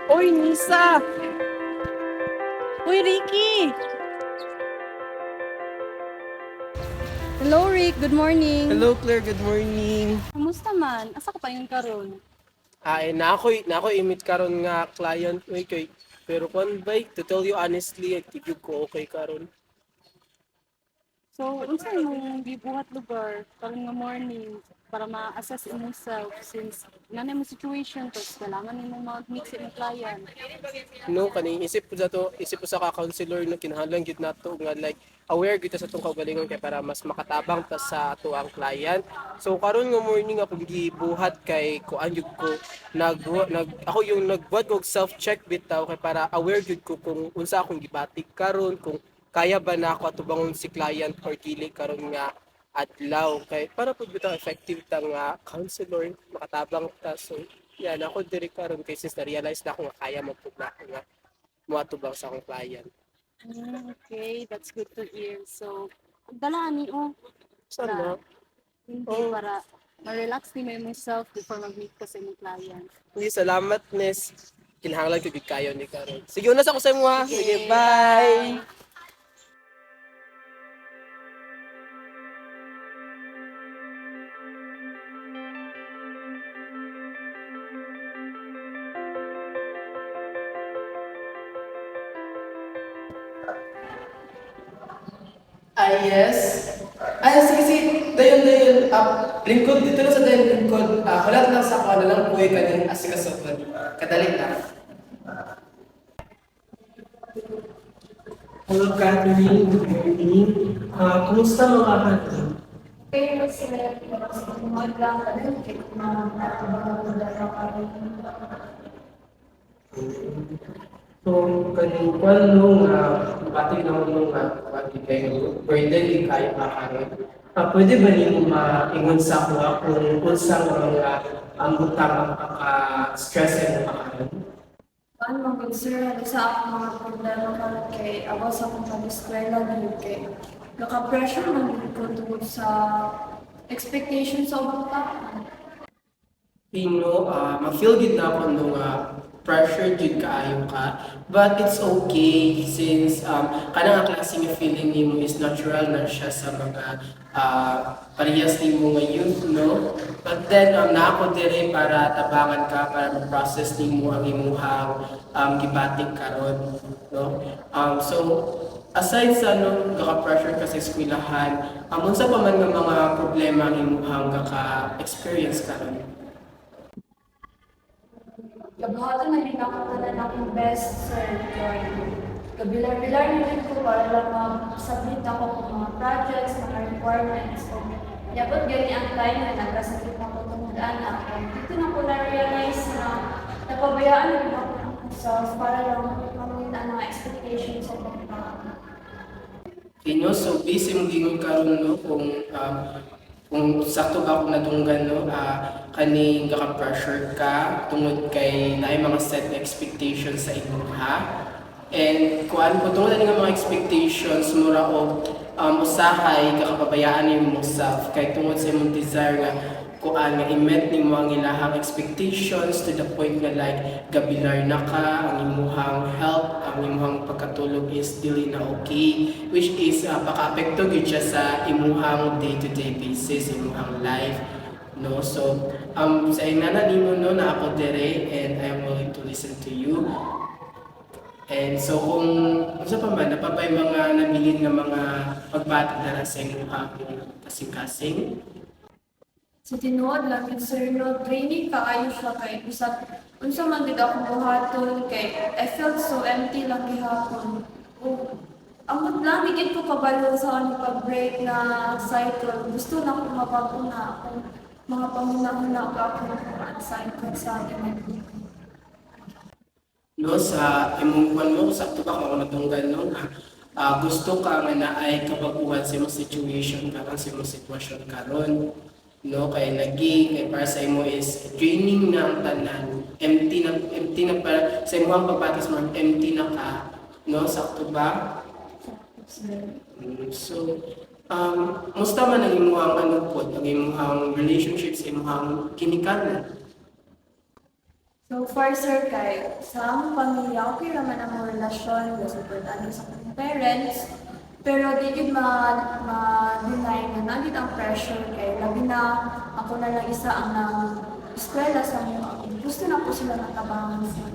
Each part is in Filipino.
Uy, Nisa! Uy, Ricky! Hello, Rick. Good morning. Hello Claire, good morning. Kamusta man? Asa ka pa yung karon? Na ako imit karon nga client uy kay pero kon bay to tell you honestly, tigid ko okay karon. So, unsa imong gibuhat lugar karon nga morning para ma-assess imong self since nanay mo situation to kailangan nimo mag-meet sa imong client. No kani isip ko sa ka-counselor na kinahanglan gyud nato nga like aware gyud ta sa tong kaugalingon kay para mas makatabang ta sa ato ang client. So karon nga morning ako gibuhat kay kuan gyud ko ako yung nagbuhat og self check bitaw kay para aware gyud ko kung unsa akong gibatik karon, kung kaya ba na ako atubangon si client or dili karon nga adlaw kay para pud bitaw effective ta nga counselor makatabang ta. So yan ako diri karon kay since na-realize na ako nga kaya man pud na ako nga moatubang sa akong client. Okay, that's good to hear. So, dala ani o Sana. hindi Oh, para ma-relax din mo imong self before mag-meet ka sa imong client. hindi salamat Nes. Kinahanglan ko gid kayo ni karon. Sige una sa ko sa imo ha. Sige, Okay, bye. bye! Yes. Sige, sige. Dayon. Lingkod, dito na sa dayon lingkod. Hulat lang sa ako na lang buhay ka ng asikasod. Kadali lang. Hello, Catherine. Good morning. Kumusta mga kanto? Pero sila maglang ka rin, kahit na natubang ka rin. So, kanikuan nung pati na nung pati kayo, pwede di kayo makaroon. Pwede ba niyo maingon sa ako kung unsa mga ang butang ang stress mo makaroon? Paano mag-sir sa akong mga problema karon kay ako sa akong pag-eskwela din kay naka-pressure man gid ko tungod sa expectations sa ubang tao. Pino, ma-feel gid na ako nung pressure jud kaayo ka. But it's okay since kanang ang klase nga feeling nimo is natural na siya sa mga parehas nimo nga youth, no? But then na ako dire para tabangan ka para ma-process nimo ang imuhang gibatik karon, no? So aside sa no gaka-pressure ka sa eskwelahan, unsa pa man nga mga problema ang imuhang gaka-experience karon? Kabuhatan na rin ako na akong best sir Lloyd. Kabilar-bilar na rin ko para lang mag-submit ako ng mga projects, mga requirements. So, yapot gani ang time na nagkasakit ako tungod anak. Dito na ko na-realize na napabayaan na rin ako ng self para lang mamit ang mga expectations sa mga. Kino, so busy mong gingon karon no kung sakto ba akong nadunggan no kaning gaka-pressure ka tungod kay naay mga set expectations sa imuha. And kuan ko tungod ani nga mga expectations mura og usahay kakapabayaan nimo self kay tungod sa imong desire nga kuan nga i-met nimo ang ilahang expectations to the point nga like gabilar na ka, ang imuhang health, ang imuhang pagkatulog is dili na okay, which is paka-apekto gyud siya sa imuhang day-to-day basis, imuhang life, no? So sa inana nimo no na ako dire and I'm willing to listen to you. And so kung unsa pa man napapay mga nabilin nga mga pagbati na sa imuhang kasing-kasing. Sa tinuod lang yun, sir, no, training kaayo siya kay usap. Unsa man gid ako buhaton kay I felt so empty lang gihapon. Ang lang gid ko kabalo sa ano pag-break na cycle. Gusto na ko mabago na ako mga pamuna-una ka ako ng cycle sa akin. No sa imong kwan mo sakto ba kung natunggan no gusto ka nga naay kabaguhan sa imong situation karon sa imong sitwasyon karon no kay lagi kay para sa imo is draining na ang tanan, empty na para sa imong pagbatis mo empty na ka, no sakto ba? So musta man ang imong ano po ang imong relationships, imong kinikanan? So for sir kay sa among pamilya okay raman ang relasyon supportan sa akong parents pero di gid ma-deny nga nagit ang pressure kay labi na ako na lang isa ang nang eskwela sa mga gusto na po sila natabangan sa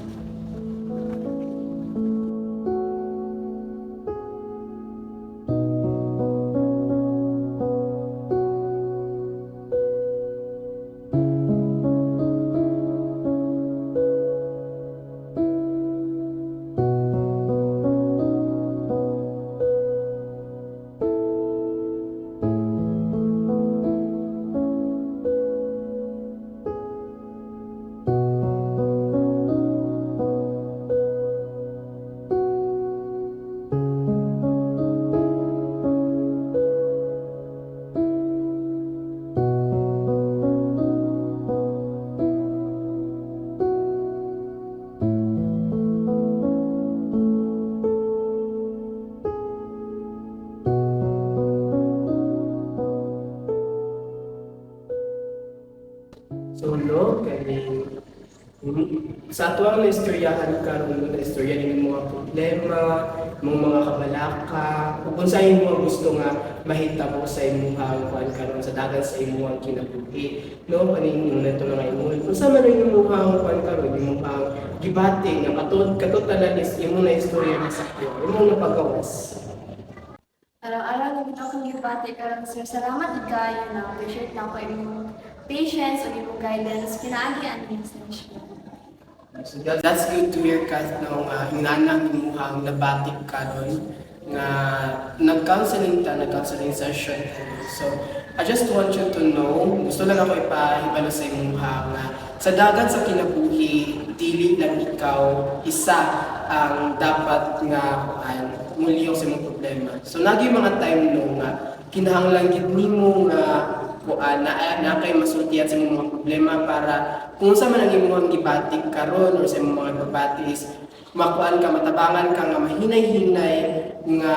So no, kani sa ato ang naistoryahan karon na istorya ng mga problema, mga kabalaka, ug kung sa imo gusto nga mahitabo sa imong kuan karon sa dagan sa imong kinabuhi, no kaning nato na imo. Kung sa man imong kuan karon imong gibati nga katud tanan is imo na istorya nga sakto, imong napagawas. araw-araw na gid akong gibati karon sir. Salamat gid kayo na appreciate na ko imong patience ug imong guidance pinaagi ang administration. So that's good to hear, Kath, no, inanak mo ang nabatik karon nga nag-counseling session. So, I just want you to know, gusto lang ako ipahibalo sa imong nga sa dagat sa kinabuhi, dili lang ikaw isa ang dapat nga muliyong sa imong problema. So, nagi mga time no nga kinahanglan gid nimo nga na kay masultihan sa imong mga problema para kung sa man ang imong gibatik karon or sa imong mga babatis makuan ka matabangan ka nga mahinay-hinay nga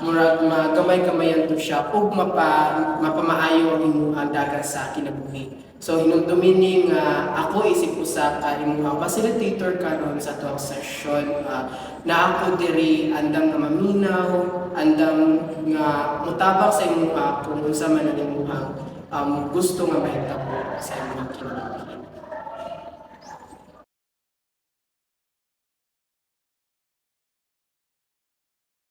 murag magamay-gamayan to siya ug mapamaayo ang imong dagat sa kinabuhi. So hinumdumi nga ako isip usa ka imong facilitator karon sa tuwang session na ako diri andam nga maminaw, andam nga mutabang sa imong kung unsa man ang imong gusto nga mahitabo sa imong kinabuhi.